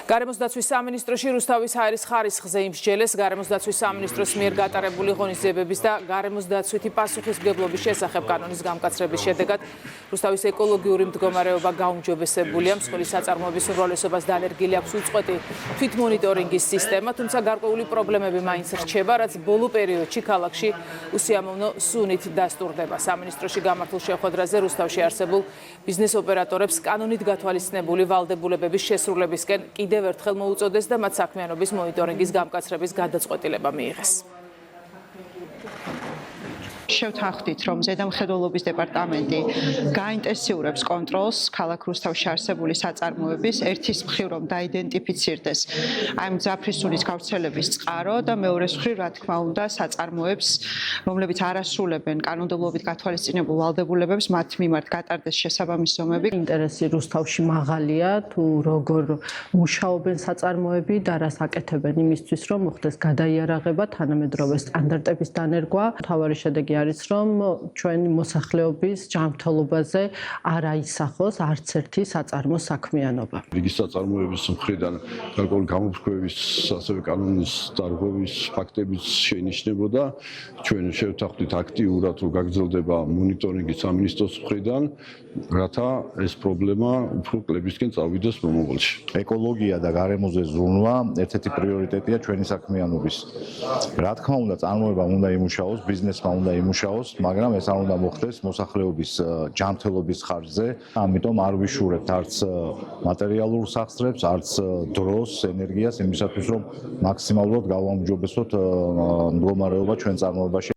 გარემოს დაცვის სამინისტროში რუსთავის ჰაერის ხარისხზე იმსჯელეს გარემოს დაცვის სამინისტროს მიერ გატარებული ღონისძიებების და გარემოს დაცვითი პასუხისმგებლობის შესახებ კანონის გამკაცრების შედეგად რუსთავის ეკოლოგიური მდგომარეობა გაუმჯობესებულია, მსხვილი საწარმოების უმრავლესობას დალერგილი აქვს უწყვეტი თვითმონიტორინგის სისტემა, თუმცა გარკვეული პრობლემები მაინც რჩება, რაც ბოლო პერიოდში ქალაქში უსიამოვნო სუნით დასტურდება. სამინისტროში გამართულ შეხვედრაზე რუსთავში არსებულ ბიზნეს ოპერატორებს კანონით გათვალისწინებული ვალდებულებების შესრულებისკენ კიდევ ერთხელ მოუწოდეს და მათ საქმიანობის მონიტორინგის გამკაცრების გადაწყვეტილება მიიღეს. შევთანხმდით, რომ ზედამხედველობის დეპარტამენტი გაინტენსიურებს კონტროლს ქალაქ რუსთავში არსებული საწარმოების, ერთის მხრივ რომ დაიდენტიფიცირდეს აი მძაფრი სუნის გავრცელების წყარო და მეორეს მხრივ, რა თქმა უნდა, საწარმოებს, რომლებიც არ ასრულებენ კანონმდებლობით გათვალისწინებულ ვალდებულებებს, მათ მიმართ გატარდეს შესაბამისი ზომები. ინტერესი რუსთავში მაღალია, თუ როგორ მუშაობენ საწარმოები და რას აკეთებენ იმისთვის, რომ მოხდეს გადაიარაღება, თანამედროვე სტანდარტების დანერგვა. მთავარი შედეგი არის, რომ ჩვენი მოსახლეობის ჯანმრთელობაზე არ აისახოს არც ერთი საწარმო საქმიანობა. რიგი საწარმოების მხრიდან გარკვეული გამოფრქვევის, ასევე კანონის დარღვევის ფაქტებიც შეინიშნებოდა. ჩვენ შევთანხმდით აქტიურად, რომ გაგრძელდება მონიტორინგი სამინისტროს მხრიდან, რათა ეს პრობლემა უფრო კლებისკენ წავიდეს მომავალში. ეკოლოგია და გარემოზე ზრუნვა ერთ-ერთი პრიორიტეტია ჩვენი საქმიანობის. რა თქმა უნდა, წარმოებამ უნდა იმუშაოს, ბიზნესმა უნდა იმუშაოს, მაგრამ ეს არ უნდა მოხდეს მოსახლეობის ჯანმრთელობის ხარჯზე. ამიტომ არ ვიშურებთ არც მატერიალურ სახსრებს, არც დროს, ენერგიას იმისათვის, რომ მაქსიმალურად გავაუმჯობესოთ მდგომარეობა ჩვენ წარმოებაში.